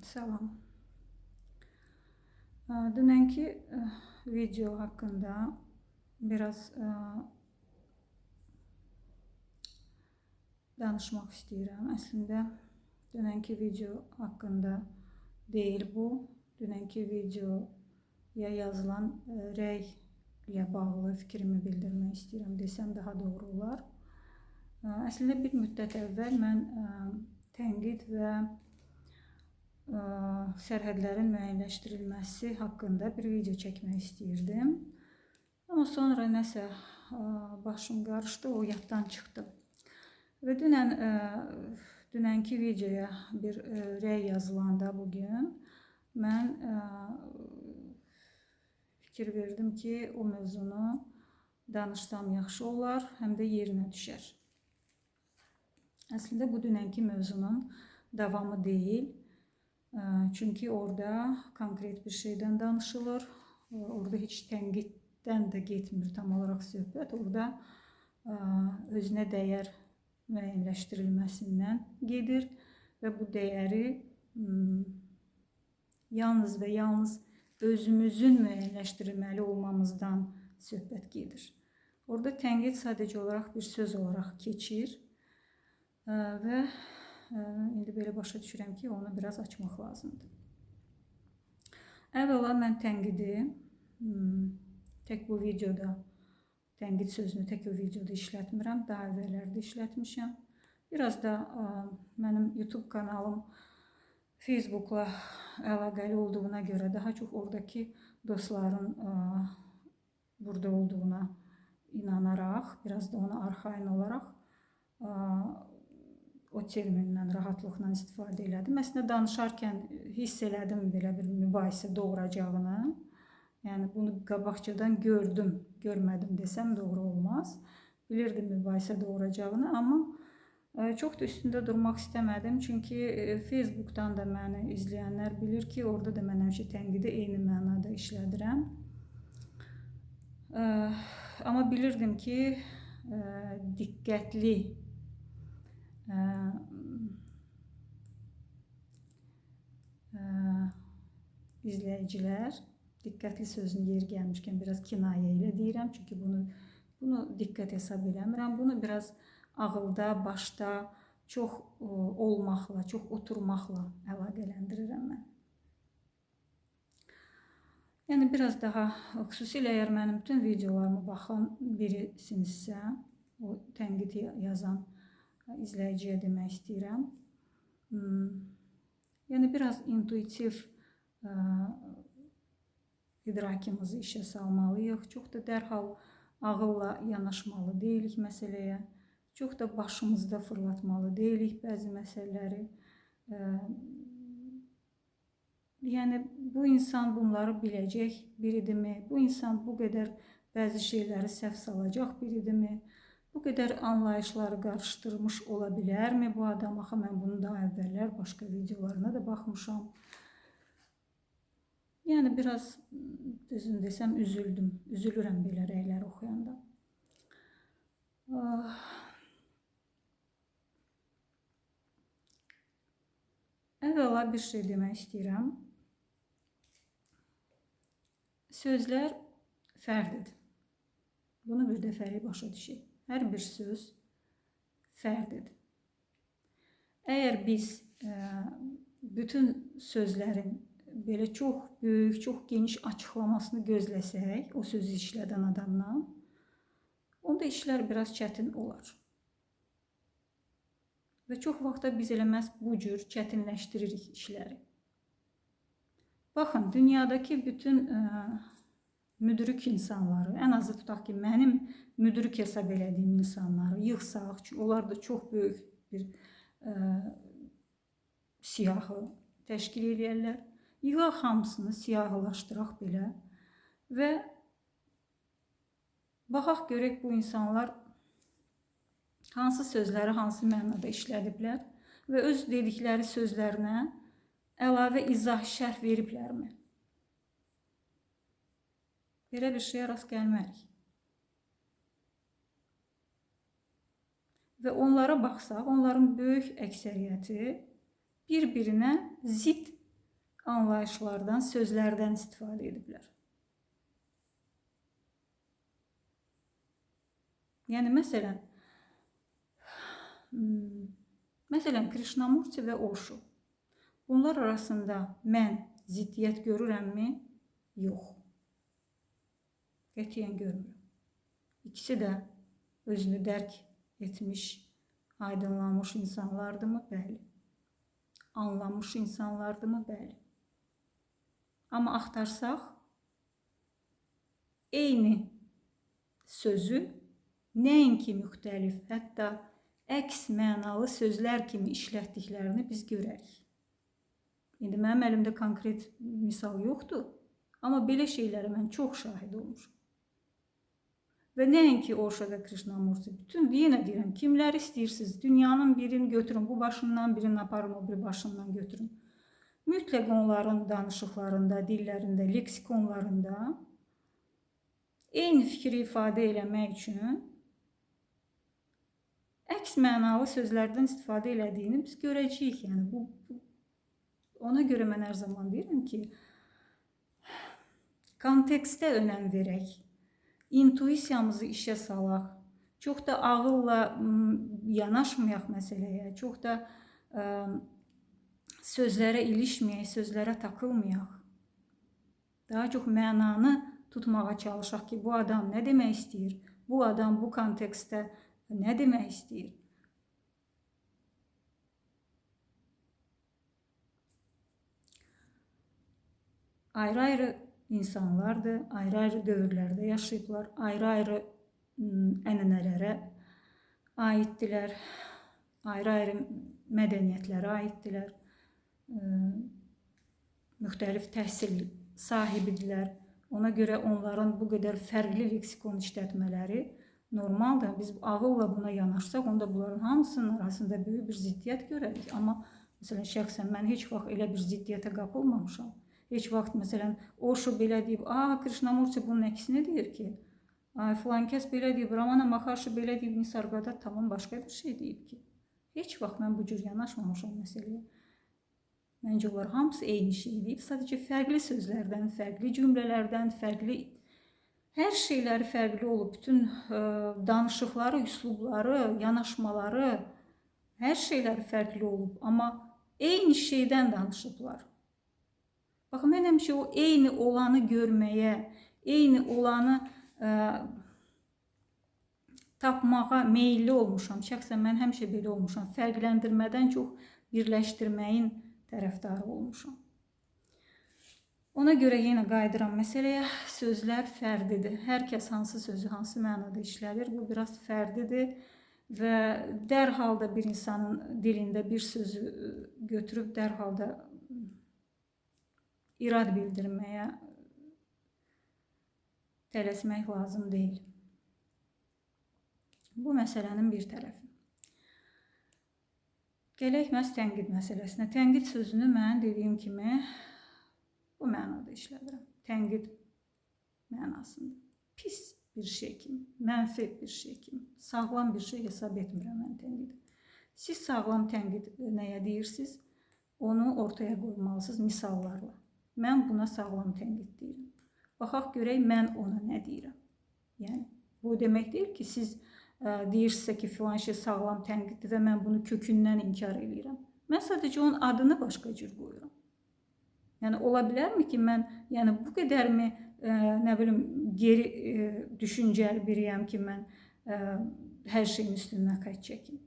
Salam. Dünənki video haqqında biraz danışmaq istəyirəm. Əslində, dünənki video haqqında deyil bu. Dünənki videoya yazılan rəy ilə bağlı fikrimi bildirmək istəyirəm desəm daha doğru olar. Əslində, bir müddət əvvəl mən tənqid və sərhədlərin müəyyənləşdirilməsi haqqında bir video çəkmək istəyirdim. Amma sonra nəsə başım qarışdı, o yaddan çıxdı. Və dünənki videoya bir rəy yazılanda bugün mən fikir verdim ki, o mövzunu danışsam yaxşı olar, həm də yerinə düşər. Əslində, bu dünənki mövzunun davamı deyil. Çünki orada konkret bir şeydən danışılır. Orada heç tənqiddən də getmir tam olaraq söhbət. Orada özünə dəyər müəyyənləşdirilməsindən gedir və bu dəyəri yalnız və yalnız özümüzün müəyyənləşdirməli olmamızdan söhbət gedir. Orada tənqid sadəcə olaraq bir söz olaraq keçir və indi belə başa düşürəm ki, onu biraz açmaq lazımdır. Əvvəla mən tənqidi tək bu videoda, tənqid sözünü tək o videoda işlətmirəm, daha əvvəllərdə işlətmişəm. Biraz da mənim YouTube kanalım Facebookla əlaqəli olduğuna görə daha çox oradakı dostların burada olduğuna inanaraq, biraz da ona arxain olaraq o termindən rahatlıqla istifadə elədim. Əslində, danışarkən hiss elədim belə bir mübahisə doğuracağını. Yəni, bunu qabaqcadan gördüm, görmədim desəm doğru olmaz. Bilirdim mübahisə doğuracağını, amma çox da üstündə durmaq istəmədim. Çünki Facebookdan da məni izləyənlər bilir ki, orada da mən həmişə tənqidi eyni mənada işlədirəm. Amma bilirdim ki, diqqətli izləyicilər, diqqətli sözünü yeri gəlmişkən biraz kinayə ilə deyirəm, çünki bunu diqqət hesab eləmirəm. Bunu biraz ağılda, başda çox olmaqla, çox oturmaqla əlaqələndirirəm mən. Yəni, biraz daha, xüsusilə əgər mənim bütün videolarıma baxan birisinizsə, o tənqid yazan izləyiciyə demək istəyirəm. Yəni, biraz intuitiv idrakımızı işə salmalıyıq. Çox da dərhal ağılla yanaşmalı deyilik məsələyə. Çox da başımızda fırlatmalı deyilik bəzi məsələləri. Yəni, bu insan bunları biləcək biridirmi? Bu insan bu qədər bəzi şeyləri səhv salacaq biridirmi? Bu qədər anlayışları qarışdırmış ola bilərmi bu adam? Axı, mən bunu daha əvvəllər başqa videolarına da baxmışam. Yəni, biraz düzün desəm üzüldüm. Üzülürəm belə rəyləri oxuyanda. Əvvəla bir şey demək istəyirəm. Sözlər fərdidir. Bunu bir dəfəlik başa düşək. Hər bir söz fərdidir. Əgər biz bütün sözlərin belə çox böyük, çox geniş açıqlamasını gözləsək, o sözü işlədən adamdan, onda işlər biraz çətin olar. Və çox vaxtda biz elə məhz bu cür çətinləşdiririk işləri. Baxın, dünyadakı bütün müdrik insanları, ən azı tutaq ki, mənim müdrik hesab elədiyim insanları yığsaq, çünki onlar da çox böyük bir siyahı təşkil edərlər. Yığaq hamısını, siyahılaşdıraq belə və baxaq görək bu insanlar hansı sözləri, hansı mənada işlədiblər və öz dedikləri sözlərinə əlavə izah, şərh veriblərmi? Belə bir şeyə rast gəlmərik. Və onlara baxsaq, onların böyük əksəriyyəti bir-birinə zid anlayışlardan, sözlərdən istifadə ediblər. Yəni məsələn Krishnamurti və Osho. Bunlar arasında mən ziddiyyət görürəmmi? Yox. Qətiyyən görmürəm. İkisi də özünü dərk etmiş, aydınlanmış insanlardırmı? Bəli. Anlamış insanlardırmı? Bəli. Amma axtarsaq, eyni sözü nəinki müxtəlif, hətta əks mənalı sözlər kimi işlətdiklərini biz görərik. İndi mənim əlimdə konkret misal yoxdur, amma belə şeylərə mən çox şahid olmuşum. Və nəinki Osho və Krishnamurti, bütün yenə deyirəm, kimləri istəyirsiniz, dünyanın birini götürün, bu başından birini aparın, o bir başından götürün. Mütləq onların danışıqlarında, dillərində, leksikonlarında eyni fikri ifadə eləmək üçün əks mənalı sözlərdən istifadə elədiyini biz görəcəyik. Yəni, ona görə mən hər zaman deyirəm ki, kontekstə önəm verək, intuisiyamızı işə salaq, çox da ağılla yanaşmayaq məsələyə, çox da sözlərə ilişməyək, sözlərə takılmayaq. Daha çox mənanı tutmağa çalışaq ki, bu adam nə demək istəyir, bu adam bu kontekstdə nə demək istəyir. Ayrı-ayrı insanlardır, ayrı-ayrı dövrlərdə yaşayıblar, ayrı-ayrı ənənələrə aiddirlər, ayrı-ayrı mədəniyyətlərə aiddirlər, müxtəlif təhsil sahibidirlər. Ona görə onların bu qədər fərqli leksikon işlətmələri normaldır. Biz ağılla buna yanaşsaq, onda bunların hamısının arasında böyük bir ziddiyyət görərik. Amma məsələn, şəxsən mən heç vaxt elə bir ziddiyyətə qapılmamışam. Heç vaxt, məsələn, Osho belə deyib, Krishnamurti bunun əksinə deyir ki, filan kəs belə deyib, Ramana Maharshi belə deyib, Nisargada tamam başqa bir şey deyib ki. Heç vaxt mən bu cür yanaşmamışam məsələyə. Məncə, onlar hamısı eyni şey deyib, sadəcə fərqli sözlərdən, fərqli cümlələrdən, fərqli, hər şeyləri fərqli olub, bütün danışıqları, üslubları, yanaşmaları, hər şeyləri fərqli olub, amma eyni şeydən danışıblar. Baxın, mən həmişə o eyni olanı görməyə, eyni olanı tapmağa meyilli olmuşam. Şəxsən mən həmişə belə olmuşam. Fərqləndirmədən çox birləşdirməyin tərəfdarı olmuşam. Ona görə yenə qayıdıram məsələyə, sözlər fərdidir. Hər kəs hansı sözü, hansı mənada işlədir, bu biraz fərdidir və dərhal da bir insanın dilində bir sözü götürüb dərhal da irad bildirməyə tələsmək lazım deyil. Bu məsələnin bir tərəfi. Gələk məhz tənqid məsələsinə. Tənqid sözünü mən dediyim kimi bu mənada işlədirəm. Tənqid mənasında. Pis bir şey kimi, mənfi bir şey kimi, sağlam bir şey hesab etmirəm mən tənqidi. Siz sağlam tənqid nəyə deyirsiniz? Onu ortaya qoymalısınız misallarla. Mən buna sağlam tənqid deyirəm. Baxaq görək, mən ona nə deyirəm. Yəni, bu demək deyil ki, siz deyirsinizsə ki, filan şey sağlam tənqiddir və mən bunu kökündən inkar edirəm. Mən sadəcə onun adını başqa cür qoyuram. Yəni, ola bilərmi ki, mən bu qədərmi, nə bilim, geri düşüncəli biriyəm ki, mən hər şeyin üstündən xətt çəkim.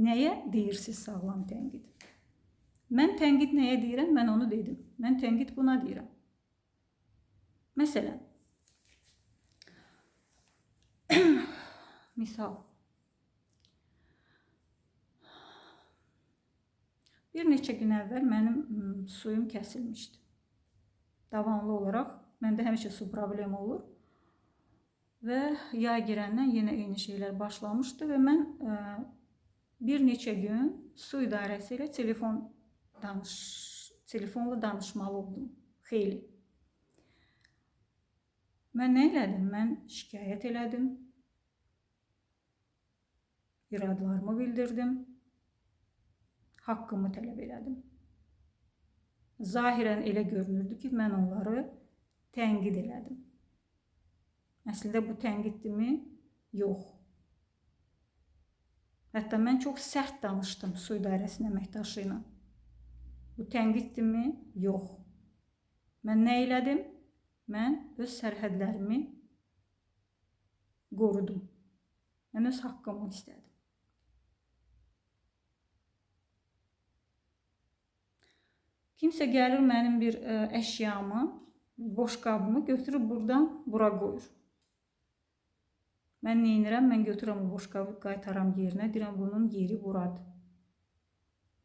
Nəyə deyirsiniz sağlam tənqid? Mən tənqid nəyə deyirəm? Mən onu dedim. Mən tənqid buna deyirəm. Məsələn, misal, bir neçə gün əvvəl mənim suyum kəsilmişdi. Davamlı olaraq, məndə həmişə su problemi olur və yay girəndən yenə eyni şeylər başlamışdı və mən bir neçə gün su idarəsi ilə telefonla danışmalı oldum. Xeyli. Mən nə elədim? Mən şikayət elədim. İradlarımı bildirdim. Haqqımı tələb elədim. Zahirən elə görünürdü ki, mən onları tənqid elədim. Əslində bu tənqiddirmi? Yox. Hətta mən çox sərt danışdım su idarəsinin əməkdaşı ilə. Bu tənqiddirmi? Yox. Mən nə elədim? Mən öz sərhədlərimi qorudum. Mən öz haqqımı istədim. Kimsə gəlir mənim bir əşyamı, boşqabımı götürüb buradan bura qoyur. Mən neynirəm? Mən götürürəm o boşqabı, qaytaram yerinə, deyirəm bunun yeri buradır.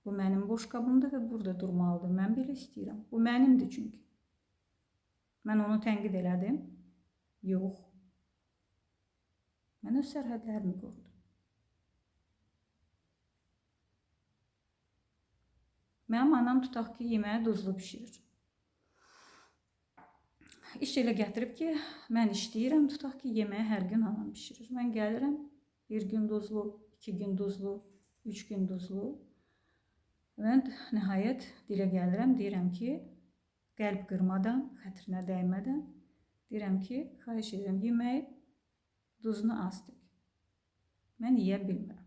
Bu mənim boşqabımdır və burada durmalıdır. Mən belə istəyirəm. Bu mənimdir çünki. Mən onu tənqid elədim? Yox. Mən öz sərhədlərimi qorudum. Mənim anam tutaq ki, yeməyi duzlu bişirir. İş elə gətirib ki, mən işləyirəm, tutaq ki, yeməyi hər gün anam bişirir. Mən gəlirəm, bir gün duzlu, 2 gün duzlu, 3 gün duzlu. Mən nəhayət dilə gəlirəm, deyirəm ki, qəlb qırmadan, xətrinə dəymədən, deyirəm ki, xahiş edirəm, yeməyi duzunu az dək. Mən yeyə bilmirəm.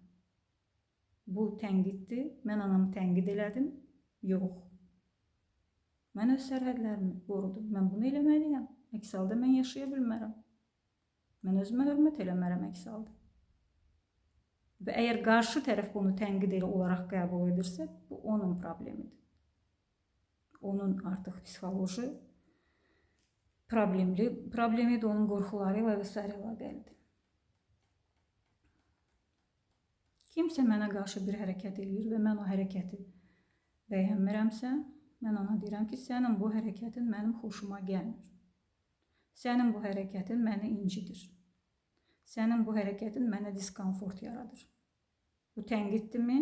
Bu tənqiddir, mən anamı tənqid elədim. Yox. Mən öz sərhədlərimi qorudum. Mən bunu eləməliyəm. Əks halda mən yaşaya bilmərəm. Mən özümə hörmət eləmərəm əks halda. Və əgər qarşı tərəf bunu tənqid olaraq qəbul edirsə, bu onun problemidir. Onun artıq psixoloji problemi də onun qorxuları ilə və s. əlaqəlidir. Kimsə mənə qarşı bir hərəkət edir və mən o hərəkəti bəyənmirəmsə, mən ona deyirəm ki, sənin bu hərəkətin mənim xoşuma gəlmir. Sənin bu hərəkətin məni incidir. Sənin bu hərəkətin mənə diskomfort yaradır. Bu tənqiddirmi?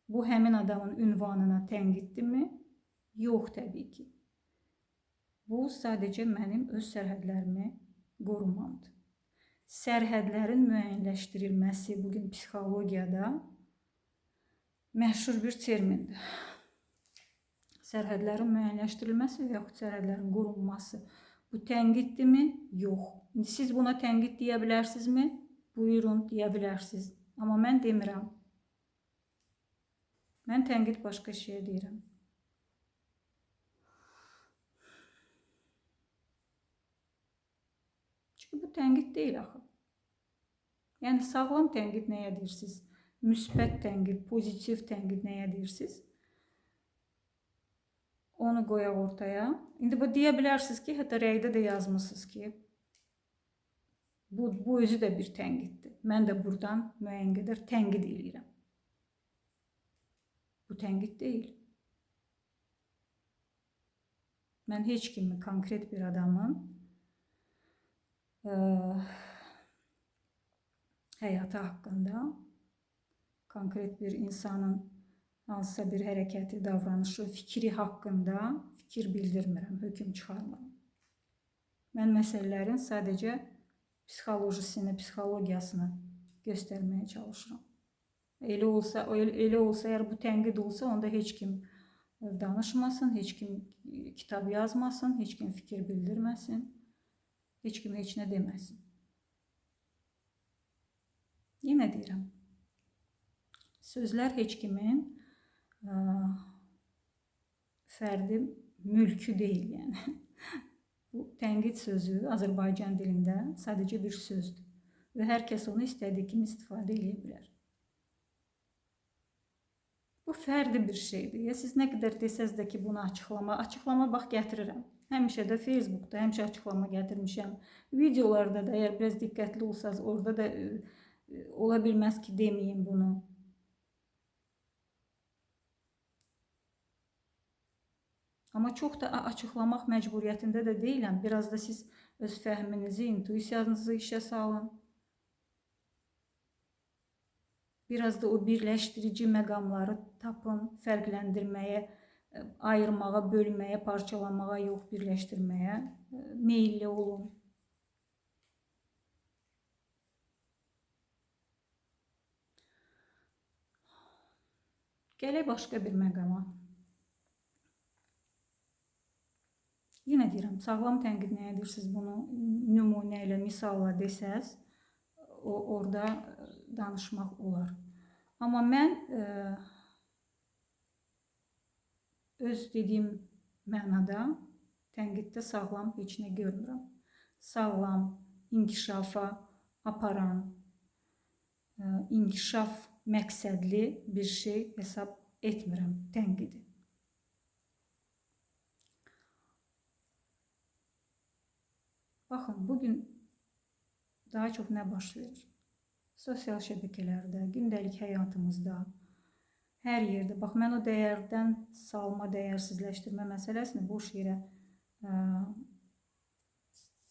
Bu həmin adamın ünvanına tənqiddirmi? Yox, təbii ki. Bu sadəcə mənim öz sərhədlərimi qorumamdır. Sərhədlərin müəyyənləşdirilməsi bugün psixologiyada məşhur bir termindir. Sərhədlərin müəyyənləşdirilməsi və yaxud sərhədlərin qorunması bu tənqiddirmi? Yox. İndi siz buna tənqid deyə bilərsinizmi? Buyurun, deyə bilərsiniz. Amma mən demirəm. Mən tənqid başqa şeyə deyirəm. Çünki bu tənqid deyil axı. Yəni sağlam tənqid nəyə deyirsiniz? Müsbət tənqid, pozitiv tənqid nəyə deyirsiniz? Onu qoyaq ortaya. İndi bu deyə bilərsiniz ki, hətta rəydə də yazmışsınız ki, bu özü də bir tənqiddir. Mən də buradan müəyyən qədər tənqid edirəm. Bu tənqid deyil. Mən heç kimi konkret bir adamın həyatı haqqında, konkret bir insanın hansısa bir hərəkəti, davranışı, fikri haqqında fikir bildirmirəm, hökm çıxarmıram. Mən məsələlərin sadəcə psixolojisini, psixologiyasını göstərməyə çalışıram. Elə olsa, əgər bu tənqid olsa, onda heç kim danışmasın, heç kim kitab yazmasın, heç kim fikir bildirməsin, heç kim heç nə deməsin. Yenə deyirəm, sözlər heç kimin fərdi mülkü deyil, yəni. Bu tənqid sözü Azərbaycan dilində sadəcə bir sözdür və hər kəs onu istədiyi kimi istifadə edə bilər. Bu fərdi bir şeydir. Ya siz nə qədər desəz də ki, bunu açıqlama bax gətirirəm. Həmişə də Facebookda, həmişə açıqlama gətirmişəm. Videolarda da, əgər biraz diqqətli olsanız, orada da ola bilməz ki, deməyim bunu. Amma çox da açıqlamaq məcburiyyətində də deyiləm. Biraz da siz öz fəhminizi, intuisiyanızı işə salın. Biraz da o birləşdirici məqamları tapın, fərqləndirməyə, ayırmağa, bölməyə, parçalamağa yox, birləşdirməyə meyilli olun. Gələk başqa bir məqama. Yenə deyirəm, sağlam tənqid nə edirsiniz bunu nümunə ilə, misalla desəz, orada danışmaq olar. Amma mən öz dediyim mənada tənqiddə sağlam heç nə görmürəm. Sağlam, inkişafa aparan, inkişaf məqsədli bir şey hesab etmirəm tənqidi. Baxın, bugün daha çox nə baş verir? Sosial şəbəkələrdə, gündəlik həyatımızda, hər yerdə. Bax, mən o dəyərdən salma, dəyərsizləşdirmə məsələsini boş yerə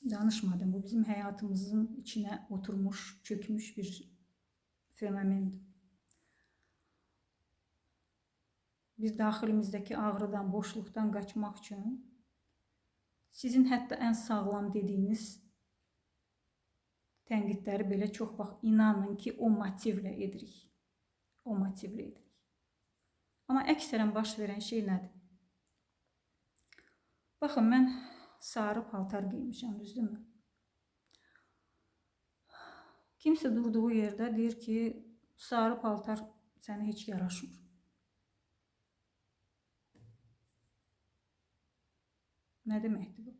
danışmadım. Bu bizim həyatımızın içinə oturmuş, çökmüş bir fenomendir. Biz daxilimizdəki ağrıdan, boşluqdan qaçmaq üçün sizin hətta ən sağlam dediyiniz tənqidləri belə çox vaxt inanın ki, o motivlə edirik. O motivlə edirik. Amma əksərən baş verən şey nədir? Baxın, mən sarı paltar giymişəm, düzdürmü? Kimsə durduğu yerdə deyir ki, sarı paltar sənə heç yaraşmır. Nə deməkdir bu?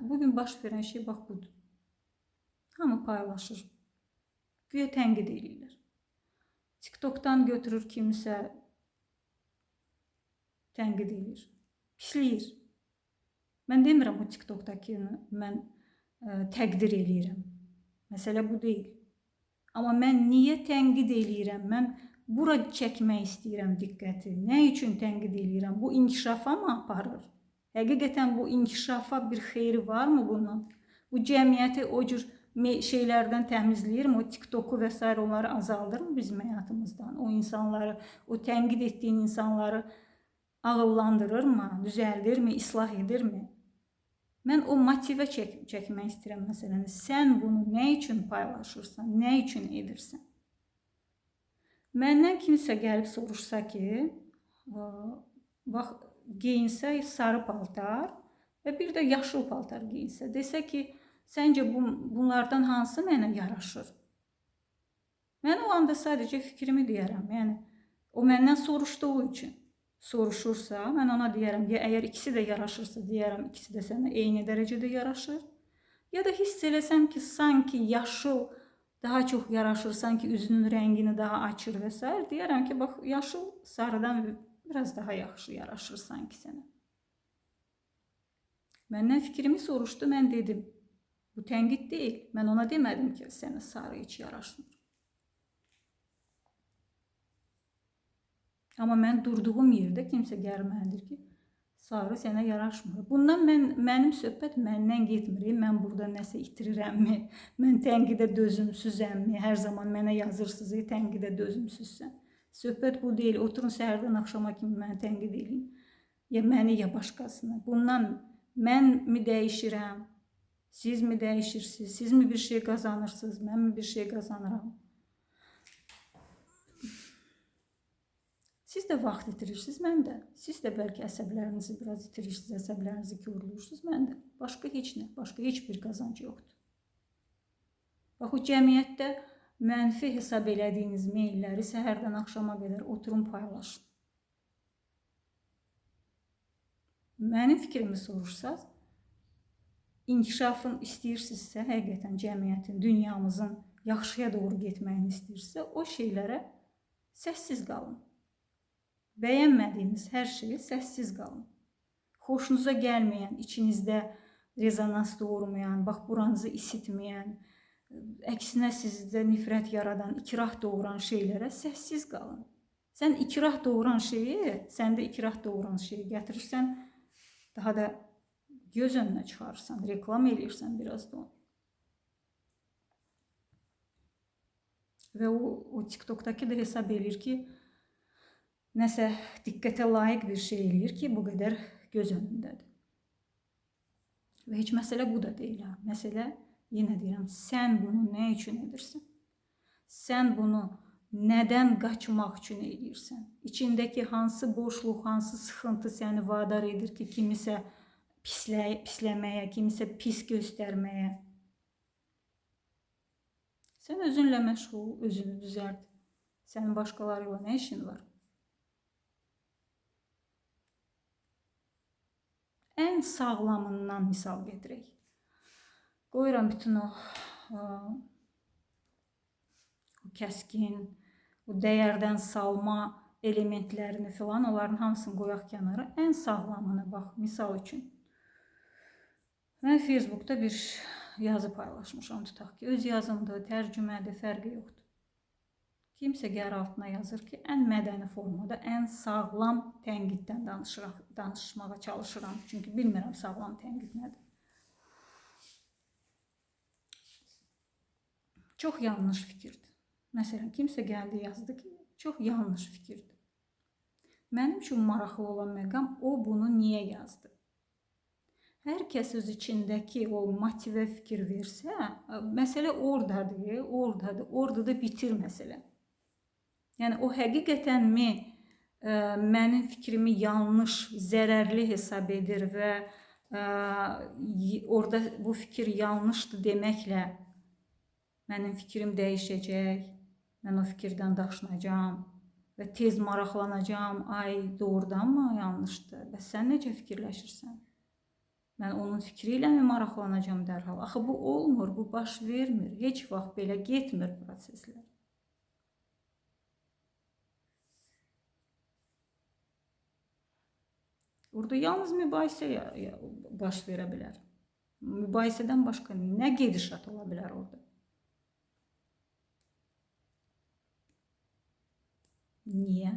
Bugün baş verən şey bax budur. Hamı paylaşır. Güya tənqid edirlər. TikTok'dan götürür kimsə tənqid edir. Pisləyir. Mən demirəm o TikTok'dakını mən təqdir eləyirəm. Məsələ bu deyil. Amma mən niyə tənqid eləyirəm? Mən bura çəkmək istəyirəm diqqəti. Nə üçün tənqid eləyirəm? Bu inkişafa mı aparır? Həqiqətən bu inkişafa bir xeyri varmı bunun? Bu cəmiyyəti o cür şeylərdən təmizləyir mi? O TikTok'u və s. onları azaldır mı bizim həyatımızdan? O insanları, o tənqid etdiyin insanları ağıllandırır mı? Düzəldir mi? İslah edir mi? Mən o motivə çəkmək istəyirəm məsələni. Sən bunu nə üçün paylaşırsan? Nə üçün edirsən? Məndən kimsə gəlib soruşsa ki, bax, geyinsə sarı paltar və bir də yaşıl paltar geyinsə, desə ki, səncə bunlardan hansı mənə yaraşır? Mən o anda sadəcə fikrimi deyərəm. Yəni, o məndən soruşduğu üçün soruşursa, mən ona deyərəm, ya əgər ikisi də yaraşırsa, deyərəm, ikisi də sənə eyni dərəcədə yaraşır. Ya da hiss eləsəm ki, sanki yaşıl daha çox yaraşır, sanki üzünün rəngini daha açır və s. deyərəm ki, bax, yaşıl sarıdan biraz daha yaxşı yaraşır sanki sənə. Məndən fikrimi soruşdu, mən dedim. Bu tənqid deyil. Mən ona demədim ki, sənə sarı heç yaraşmır. Amma mən durduğum yerdə kimsə gəlməlidir ki, sarı sənə yaraşmır. Bundan mənim söhbət məndən getmir. Mən burada nəsə itirirəmmi? Mən tənqidə dözümsüzəmmi? Hər zaman mənə yazırsınız, tənqidə dözümsüzsən. Söhbət bu deyil. Oturun səhərdən axşama kimi məni tənqid edin. Ya məni, ya başqasını. Bundan mən mi dəyişirəm? Siz mi dəyişirsiniz? Siz mi bir şey qazanırsınız? Mən mi bir şey qazanıram? Siz də vaxt itirirsiniz, mən də. Siz də bəlkə əsəblərinizi biraz itirirsiniz, əsəblərinizi korluyursunuz, mən də. Başqa heç nə, başqa heç bir qazanc yoxdur. Bax, o cəmiyyətdə mənfi hesab elədiyiniz meylləri səhərdən axşama qədər oturun paylaşın. Mənim fikrimi soruşsaz, inkişafın istəyirsinizsə, həqiqətən cəmiyyətin, dünyamızın yaxşıya doğru getməyini istəyirsinizsə, o şeylərə səssiz qalın. Bəyənmədiyiniz hər şeyə səssiz qalın. Xoşunuza gəlməyən, içinizdə rezonans doğurmayan, bax, buranızı isitməyən, əksinə sizdə nifrət yaradan, ikrah doğuran şeylərə səssiz qalın. Sən ikrah doğuran şeyi, səndə ikrah doğuran şeyi gətirirsən, daha da göz önünə çıxarırsan, reklam eləyirsən biraz da onu. Və o TikTok'dakı da hesab eləyir ki, nəsə diqqətə layiq bir şey eləyir ki, bu qədər göz önündədir. Və heç məsələ bu da deyil. Məsələ, yenə deyirəm, sən bunu nə üçün edirsən? Sən bunu nədən qaçmaq üçün eləyirsən? İçindəki hansı boşluq, hansı sıxıntı səni vadar edir ki, kimisə pisləməyə, kimisə pis göstərməyə. Sən özünlə məşğul, özünü düzəlt. Sənin başqalarıyla nə işin var? Ən sağlamından misal getirək. Qoyuram bütün o kəskin, o dəyərdən salma elementlərini filan, onların hamısını qoyaq kənara. Ən sağlamına bax, misal üçün. Mən Facebookda bir yazı paylaşmışam, tutaq ki, öz yazımdır, tərcümədir, fərqi yoxdur. Kimsə gəlir altına yazır ki, ən mədəni formada, ən sağlam tənqiddən danışmağa çalışıram. Çünki bilmirəm sağlam tənqid nədir. Çox yanlış fikirdir. Məsələn, kimsə gəldi yazdı ki, çox yanlış fikirdir. Mənim üçün maraqlı olan məqam, o bunu niyə yazdı? Hər kəs öz içindəki o motivə fikir versə, məsələ oradadır, orada da bitir məsələ. Yəni, o həqiqətənmi mənim fikrimi yanlış, zərərli hesab edir və orada bu fikir yanlışdır deməklə mənim fikrim dəyişəcək, mən o fikirdən daşınacam və tez maraqlanacam, ay doğrudanmı yanlışdır, bəs sən necə fikirləşirsən? Mən onun fikri ilə mi maraqlanacam dərhal? Axı bu olmur, bu baş vermir, heç vaxt belə getmir proseslər. Orada yalnız mübahisə baş verə bilər. Mübahisədən başqa nə gedişat ola bilər orada? Niyə?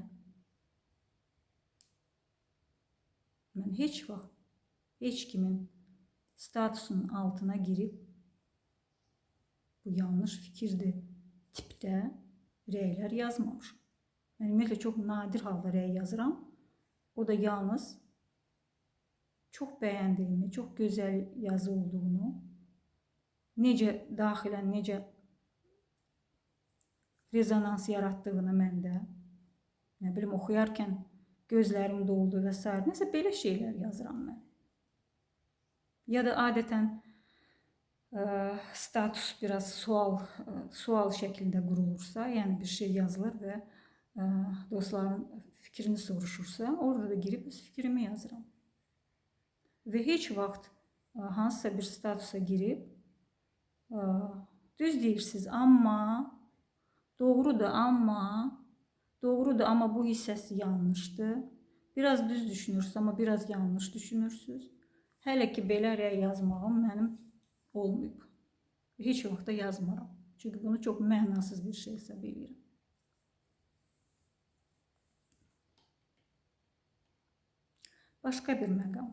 Mən heç vaxt heç kimin statusunun altına girib bu yanlış fikirdir tipdə rəylər yazmamışam. Mən ümumiyyətlə çox nadir halda rəy yazıram. O da yalnız çox bəyəndiyimi, çox gözəl yazı olduğunu, necə daxilən, necə rezonans yaratdığını məndə, nə bilim, oxuyarkən gözlərim doldu və s. Nəsə belə şeylər yazıram mən. Ya da adətən status biraz sual şəklində qurulursa, yəni bir şey yazılır və dostların fikrini soruşursa, orada da girib öz fikrimi yazıram. Və heç vaxt hansısa bir statusa girib, düz deyirsiniz, doğrudur, amma bu hissəsi yanlışdır. Biraz düz düşünürsünüz, amma biraz yanlış düşünürsünüz. Hələ ki, belə rəy yazmağım mənim olmayıb. Heç vaxt da yazmaram. Çünki bunu çox mənasız bir şey hesab edirəm. Başqa bir məqam.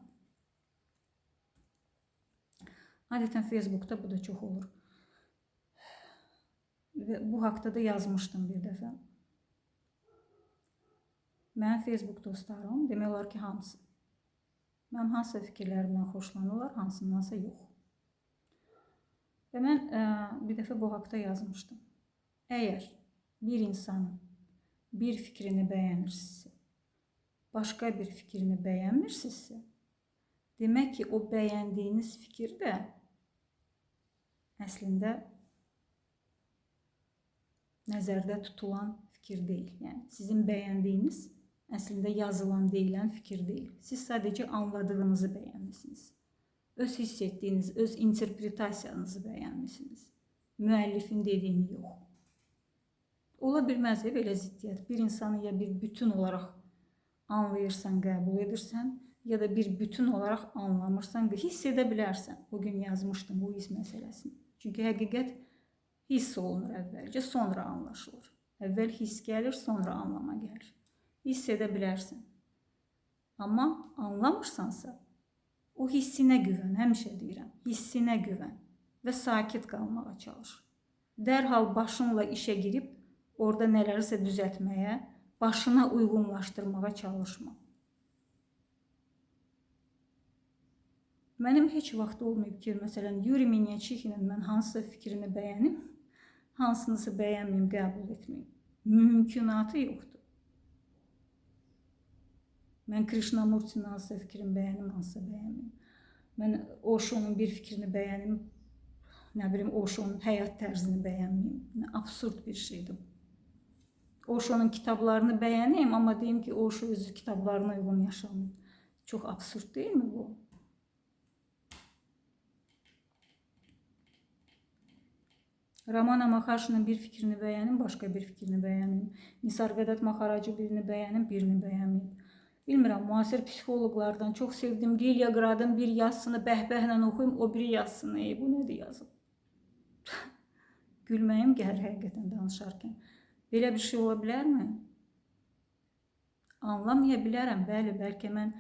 Adətən Facebookda bu da çox olur. Və bu haqda da yazmışdım bir dəfə. Mənim Facebook dostlarım, demək olar ki, hamısı. Mənim hansısa fikirlərimdən xoşlanırlar, hansındansa yox. Və mən bir dəfə bu haqda yazmışdım. Əgər bir insanın bir fikrini bəyənirsinizsə, başqa bir fikrini bəyənmirsinizsə, demək ki, o bəyəndiyiniz fikir də əslində nəzərdə tutulan fikir deyil. Yəni, sizin bəyəndiyiniz əslində yazılan, deyilən fikir deyil. Siz sadəcə anladığınızı bəyənmisiniz. Öz hiss etdiyiniz, öz interpretasiyanızı bəyənmisiniz. Müəllifin dediyini yox. Ola bilməz belə ziddiyyət. Bir insanı ya bir bütün olaraq anlayırsan, qəbul edirsən, ya da bir bütün olaraq anlamırsan, hiss edə bilərsən. Bugün yazmışdım bu hiss məsələsini. Çünki həqiqət hiss olunur əvvəlcə, sonra anlaşılır. Əvvəl hiss gəlir, sonra anlama gəlir. Hiss edə bilərsən. Amma anlamırsansa, o hissinə güvən, həmişə deyirəm, hissinə güvən və sakit qalmağa çalış. Dərhal başınla işə girib, orada nələrsə düzəltməyə, başına uyğunlaşdırmağa çalışma. Mənim heç vaxt olmayıb ki, məsələn, Yuri Menyachixinin mən hansısa fikrini bəyənim, hansınısı bəyənməyim, qəbul etməyim. Mümkünatı yoxdur. Mən Krishnamurtinin hansısa fikrini bəyənim, hansısa bəyənməyim. Mən Osho'nun bir fikrini bəyənim, nə bilim Osho'nun həyat tərzini bəyənməyim. Absurd bir şeydir. Osho'nun kitablarını bəyənəyim, amma deyim ki, Osho özü kitablarına uyğun yaşamır. Çox absurd deyilmi bu? Ramana Maharshinin bir fikrini bəyənim, başqa bir fikrini bəyənim. Nisargadatta Maharajı birini bəyənim, birini bəyənməyim. Bilmirəm, müasir psixoloqlardan çox sevdim. Lilya Gradın bir yazısını bəhbəhlə oxuyum, o biri yazısını, bu nədir yazıb? Gülməyim gəlir həqiqətən danışarkən. Belə bir şey ola bilərmi? Anlamaya bilərəm, bəli, bəlkə mən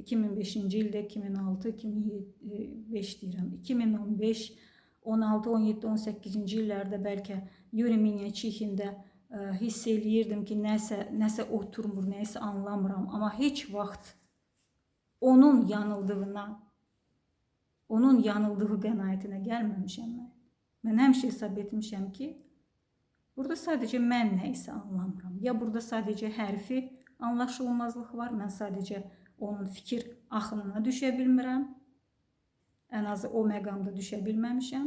2005-ci ildə, 2006, 2005 deyirəm, 2015, 16, 17, 18-ci illərdə bəlkə Yuri Minyaчихində hiss eləyirdim ki, nəsə oturmur, nəsə anlamıram. Amma heç vaxt onun yanıldığına, onun yanıldığı qənaətinə gəlməmişəm mən. Mən həmişə hesab etmişəm ki, burada sadəcə mən nəyisə anlamıram. Ya burada sadəcə hərfi anlaşılmazlıq var, mən sadəcə onun fikir axınına düşə bilmirəm. Ən azı o məqamda düşə bilməmişəm.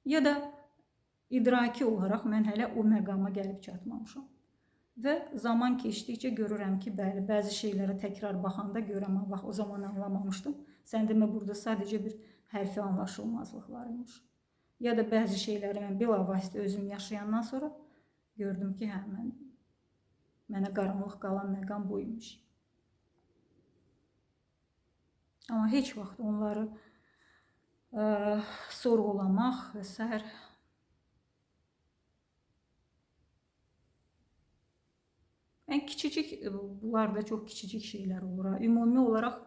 Ya da idraki olaraq mən hələ o məqama gəlib çatmamışam. Və zaman keçdikcə görürəm ki, bəli, bəzi şeylərə təkrar baxanda görəm, bax, o zaman anlamamışdım. Sən demə, burada sadəcə bir hərfi anlaşılmazlıq var imiş. Ya da bəzi şeyləri mən bilavasitə özüm yaşayandan sonra gördüm ki, hə, mənə qaranlıq qalan məqam bu imiş. Amma heç vaxt onları sorğulamaq və s. Yəni, kiçicik, bunlar da çox kiçicik şeylər olur. Ümumi olaraq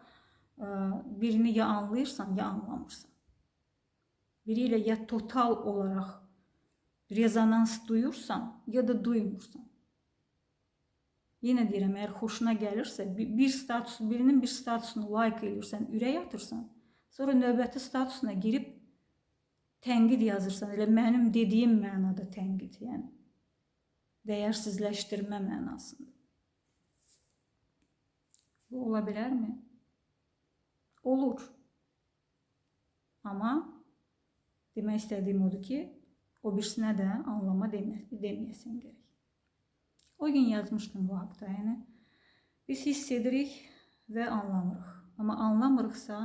birini ya anlayırsan, ya anlamırsan. Biri ilə ya total olaraq rezonans duyursan, ya da duymursan. Yenə deyirəm, əgər xoşuna gəlirsə, birinin bir statusunu like edirsən, ürək atırsan, sonra növbəti statusuna girib tənqid yazırsan, elə mənim dediyim mənada tənqid, yəni dəyərsizləşdirmə mənasında. Bu ola bilərmi? Olur. Amma demək istədiyim odur ki, o birisinə də anlama deməyəsən gərək. O gün yazmışdım bu haqda, yəni biz hiss edirik və anlamırıq. Amma anlamırıqsa,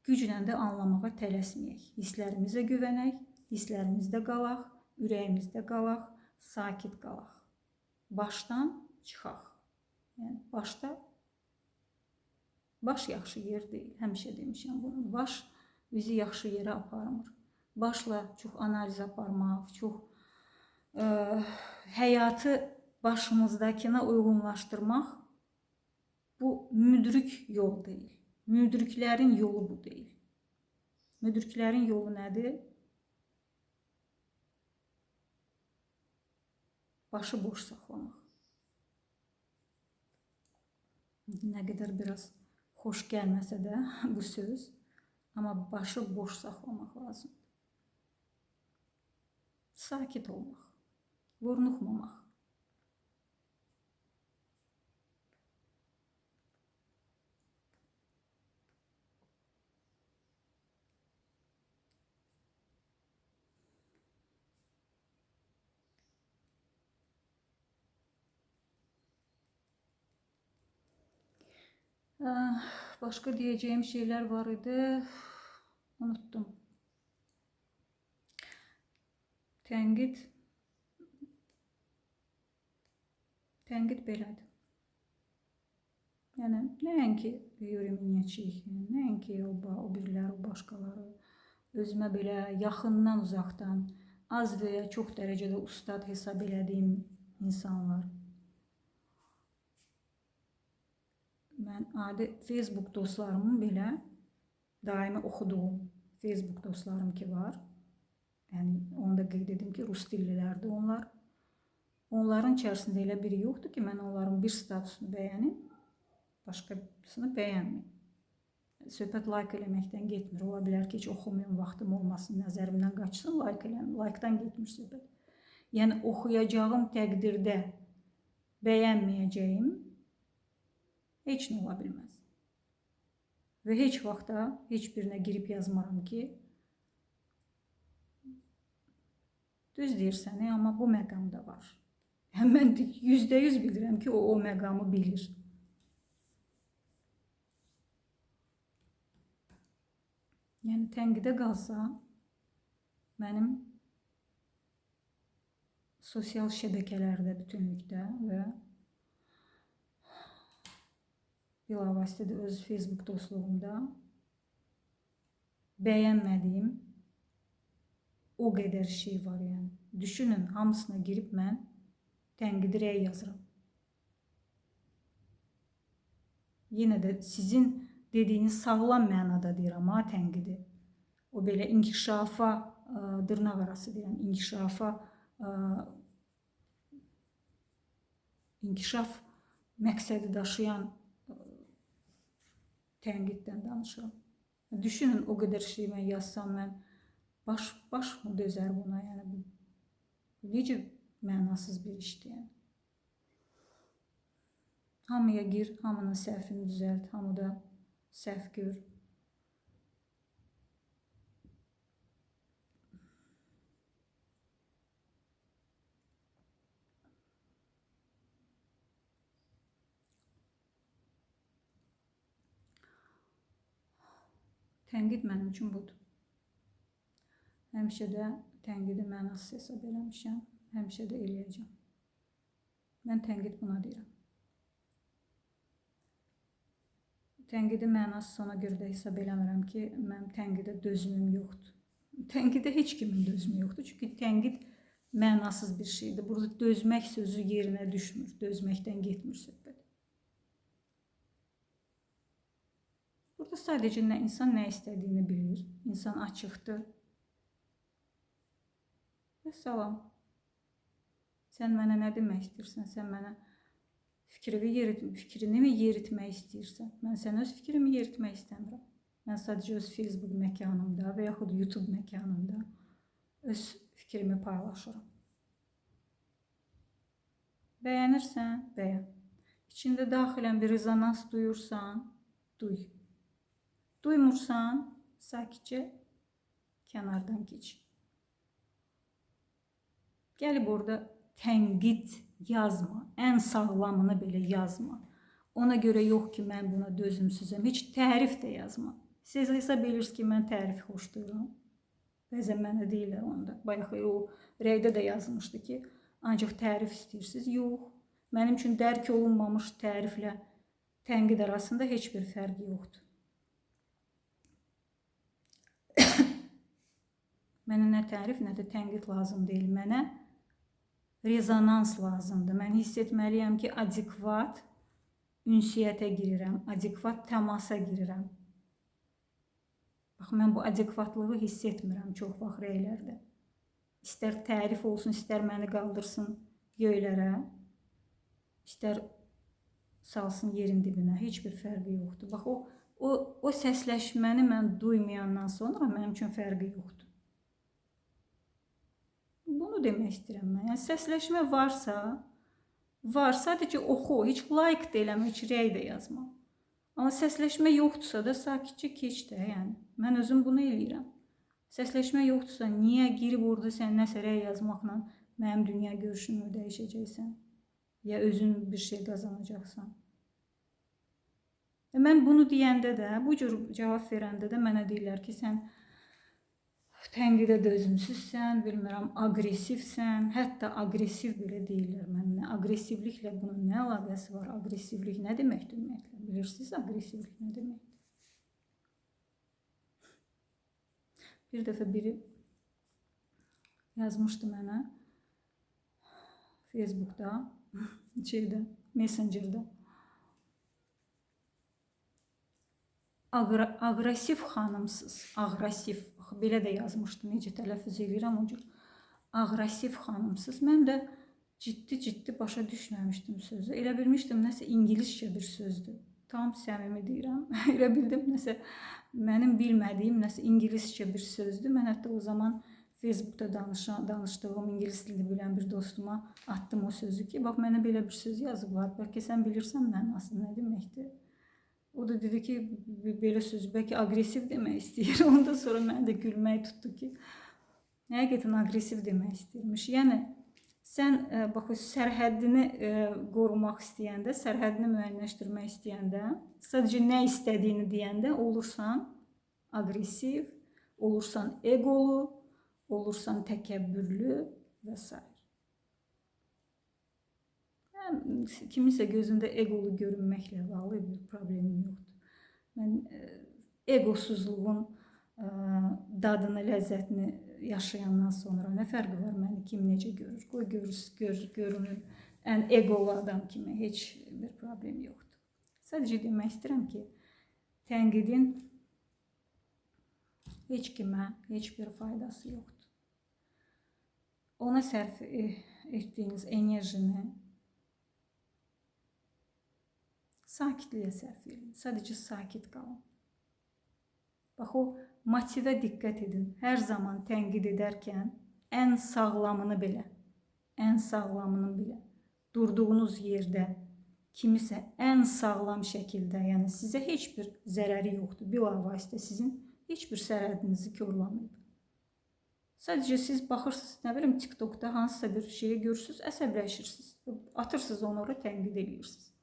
güclə də anlamağa tələsməyək. Hisslərimizə güvənək, hisslərimizdə qalaq, ürəyimizdə qalaq, sakit qalaq. Başdan çıxaq. Yəni, baş yaxşı yer deyil. Həmişə demişəm bunu. Baş bizi yaxşı yerə aparmır. Başla çox analiz aparmaq, çox həyatı başımızdakına uyğunlaşdırmaq bu müdrik yol deyil. Müdriklərin yolu bu deyil. Müdriklərin yolu nədir? Başı boş saxlamaq. Nə qədər biraz xoş gəlməsə də bu söz, amma başı boş saxlamaq lazımdır. Sakit olmaq, vurnuxmamaq. Başqa deyəcəyim şeylər var idi, unuttum. Tənqid belədir. Yəni, nəinki Yuri Minyachich, nəinki o biriləri, o başqaları, özümə belə yaxından, uzaqdan, az və ya çox dərəcədə ustad hesab elədiyim insanlar. Mən adi Facebook dostlarımın belə daimi oxuduğum Facebook dostlarım ki var. Yəni, onu da qeyd edim ki, rus dillilərdir onlar. Onların içərisində elə biri yoxdur ki, mən onların bir statusunu bəyənim, başqasını bəyənməyim. Söhbət like eləməkdən getmir. Ola bilər ki, heç oxumayım, vaxtım olmasın, nəzərimdən qaçsın, like eləməm. Like-dan getmir söhbət. Yəni, oxuyacağım təqdirdə bəyənməyəcəyim heç nə ola bilməz. və heç vaxt da heç birinə girib yazmaram ki, düz deyirsən, amma bu məqamda var. Yəni, mən %100 bilirəm ki, o məqamı bilir. Yəni, tənqidə qalsa, mənim sosial şəbəkələrdə bütünlükdə və bilavasitə də öz Facebook dostluğumda bəyənmədiyim o qədər şey var, yəni. Düşünün, hamısına girib mən tənqidi rəy yazıram. Yenə də sizin dediyiniz sağlam mənada deyirəm, tənqidi. O belə inkişafa, dırnaq arası deyirəm, inkişaf məqsədi daşıyan tənqiddən danışıram. Düşünün, o qədər şey mən yazsam, mən baş mı dözər buna? Yəni, bu necə mənasız bir işdir? Yəni. Hamıya gir, hamının səhvini düzəlt, hamıda səhv gör. Tənqid mənim üçün budur. Həmişə də tənqidi mənasız hesab eləmişəm, həmişə də eləyəcəm. Mən tənqid buna deyirəm. Tənqidi mənasız ona görə də hesab eləmirəm ki, mənim tənqidə dözümüm yoxdur. Tənqidə heç kimin dözümü yoxdur, çünki tənqid mənasız bir şeydir. Burada dözmək sözü yerinə düşmür, dözməkdən getmir söhbət. Burada sadəcə insan nə istədiyini bilir, insan açıqdır. Və salam. Sən mənə nə demək istəyirsən? Sən mənə fikrini yeritmək istəyirsən? Mən sən öz fikrimi yeritmək istəmirəm. Mən sadəcə öz Facebook məkanımda və yaxud YouTube məkanımda öz fikrimi paylaşıram. Bəyənirsən, bəyən. İçində daxilən bir rezonans duyursan, duy. Duymursan, sakitcə kənardan keç. Gəlib orada tənqid yazma, ən sağlamını belə yazma. Ona görə yox ki, mən buna dözümsüzəm, heç tərif də yazma. Siz hesab edirsiniz ki, mən tərifi xoşlayıram. Bəzən mənə deyirlər onda. Bayaq o rəydə də yazmışdı ki, ancaq tərif istəyirsiniz. Yox, mənim üçün dərk olunmamış təriflə tənqid arasında heç bir fərq yoxdur. Mənə nə tərif, nə də tənqid lazım deyil. Mənə rezonans lazımdır. Mən hiss etməliyəm ki, adekvat ünsiyyətə girirəm, adekvat təmasa girirəm. Bax, mən bu adekvatlığı hiss etmirəm çox vaxt rəylərdə. İstər tərif olsun, istər məni qaldırsın göylərə, istər salsın yerin dibinə, heç bir fərqi yoxdur. Bax, o səsləşməni mən duymayandan sonra mənim üçün fərqi yoxdur. Bunu demək istəyirəm mən. Yəni, səsləşmə varsa, sadəcə oxu, heç like də eləmə, heç rəy də yazma. Amma səsləşmə yoxdursa da sakitcə keç də, yəni. Mən özüm bunu eləyirəm. Səsləşmə yoxdursa, niyə girib orada sən nəsə rəy yazmaqla mənim dünya görüşümü dəyişəcəksən? Ya özün bir şey qazanacaqsan? Mən bunu deyəndə də, bu cür cavab verəndə də mənə deyirlər ki, sən tənqidə dözümsüzsən, bilmirəm, aqressivsən, hətta aqressiv belə deyirlər mənə. Aqressivliklə bunun nə əlaqəsi var? Aqressivlik nə deməkdir ümumiyyətlə? Bilirsiniz, aqressivlik nə deməkdir? Bir dəfə biri yazmışdı mənə Facebookda, Messengerdə. Aqressiv xanımsız, aqressiv, belə də yazmışdı, necə tələffüz edirəm o cür. Aqressiv xanımsız. Mən də ciddi başa düşməmişdim sözü. Elə bilmişdim, nəsə ingiliscə bir sözdür. Tam səmimi deyirəm. Elə bildim, nəsə mənim bilmədiyim nəsə ingiliscə bir sözdür. Mən hətta o zaman Facebookda danışdığım ingilis dilini bilən bir dostuma atdım o sözü ki, bax, mənə belə bir söz yazıblar. Bəlkə sən bilirsən mənasını nə deməkdir? O da dedi ki, belə söz bəlkə aqressiv demək istəyir. Ondan sonra mən də gülmək tutdu ki, həqiqətən aqressiv demək istəyirmiş. Yəni sən bax o sərhəddini qorumaq istəyəndə, sərhəddini müəyyənləşdirmək istəyəndə, sadəcə nə istədiyini deyəndə olursan aqressiv, olursan eqolu, olursan təkəbbürlü və s. Kiminsə gözündə eqolu görünməklə bağlı bir problemim yoxdur. Mən eqosuzluğun dadını, ləzzətini yaşayandan sonra nə fərqi var məni kim necə görür? Qoy görünür ən eqolu adam kimi, heç bir problem yoxdur. Sadəcə demək istəyirəm ki, tənqidin heç kimə heç bir faydası yoxdur. Ona sərf etdiyiniz enerjini sakitliyə sərf edin. Sadəcə sakit qalın. Bax o motivə diqqət edin. Hər zaman tənqid edərkən ən sağlamını belə durduğunuz yerdə kimisə ən sağlam şəkildə, yəni sizə heç bir zərəri yoxdur. Bilavasitə sizin heç bir sərhədinizi korlamayıb. Sadəcə siz baxırsınız, nə bilim, TikTokda hansısa bir şeyi görürsünüz, əsəbləşirsiniz. Atırsınız onu ora, tənqid edirsiniz.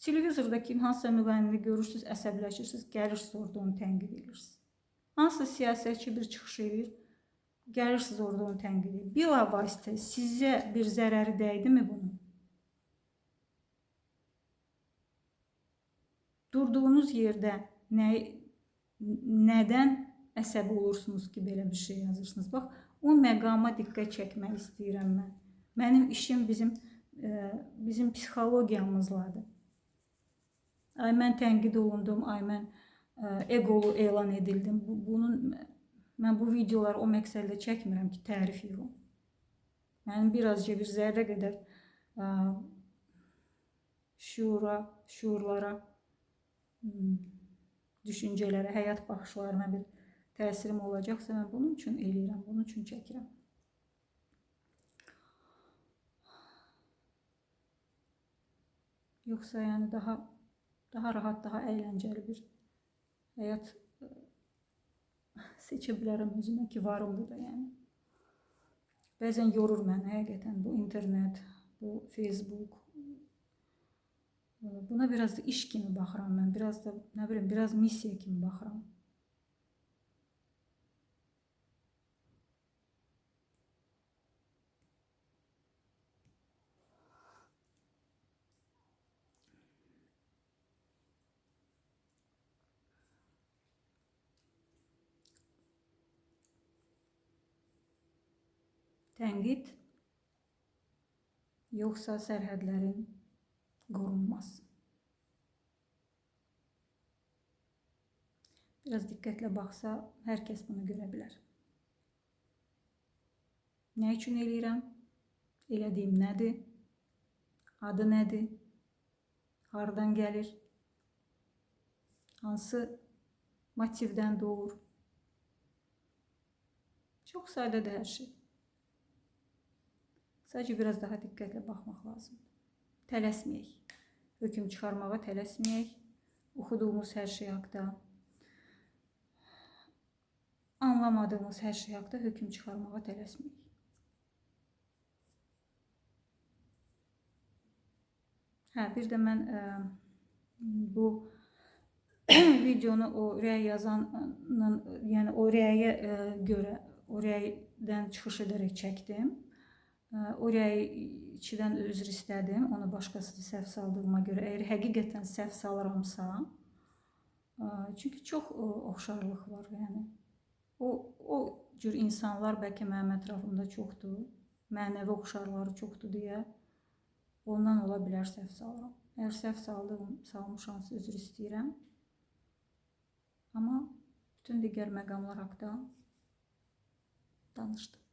Televizordakı hansısa müğənnini görürsünüz, əsəbləşirsiniz, gəlirsiniz orada onu tənqid edirsiniz. Hansısa siyasətçi bir çıxış edir, gəlirsiniz orada onu tənqid edir. Bilavasitə sizə bir zərəri dəydimi bunun? Durduğunuz yerdə nədən əsəbi olursunuz ki, belə bir şey yazırsınız? Bax, o məqama diqqət çəkmək istəyirəm mən. Mənim işim bizim psixologiyamızladır. Ay mən tənqid olundum, ay mən eqolu elan edildim. Mən bu videoları o məqsədlə çəkmirəm ki, tərif yığım. Mənim birazca bir zərrə qədər şuurlara, düşüncələrə, həyat baxışlarına bir təsirim olacaqsa, mən bunun üçün eləyirəm, bunun üçün çəkirəm. Yoxsa yəni daha rahat, daha əyləncəli bir həyat seçə bilərəm özümə ki, varımdır da yəni. Bəzən yorur məni həqiqətən bu internet, bu Facebook. Buna biraz da iş kimi baxıram mən, biraz da, nə bilim, biraz missiya kimi baxıram. Tənqid yoxsa sərhədlərin qorunması. Biraz diqqətlə baxsa, hər kəs bunu görə bilər. Nə üçün eləyirəm? Elədiyim nədir? Adı nədir? Hardan gəlir? Hansı motivdən doğur? Çox sadədir hər şey. Sadəcə biraz daha diqqətlə baxmaq lazımdır. Tələsməyək. Hökm çıxarmağa tələsməyək. Oxuduğumuz hər şey haqda, anlamadığımız hər şey haqda hökm çıxarmağa tələsməyək. Bir də mən bu videonu o rəy yazanın, yəni o rəyə görə, o rəydən çıxış edərək çəkdim. O rəyçidən üzr istədim, onu başqası səhv saldığıma görə. Əgər həqiqətən səhv salıramsa, çünki çox oxşarlıq var, yəni. O cür insanlar bəlkə mənim ətrafımda çoxdur, mənəvi oxşarları çoxdur deyə ondan ola bilər səhv salıram. Əgər səhv salmışamsa üzr istəyirəm. Amma bütün digər məqamlar haqda danışdım.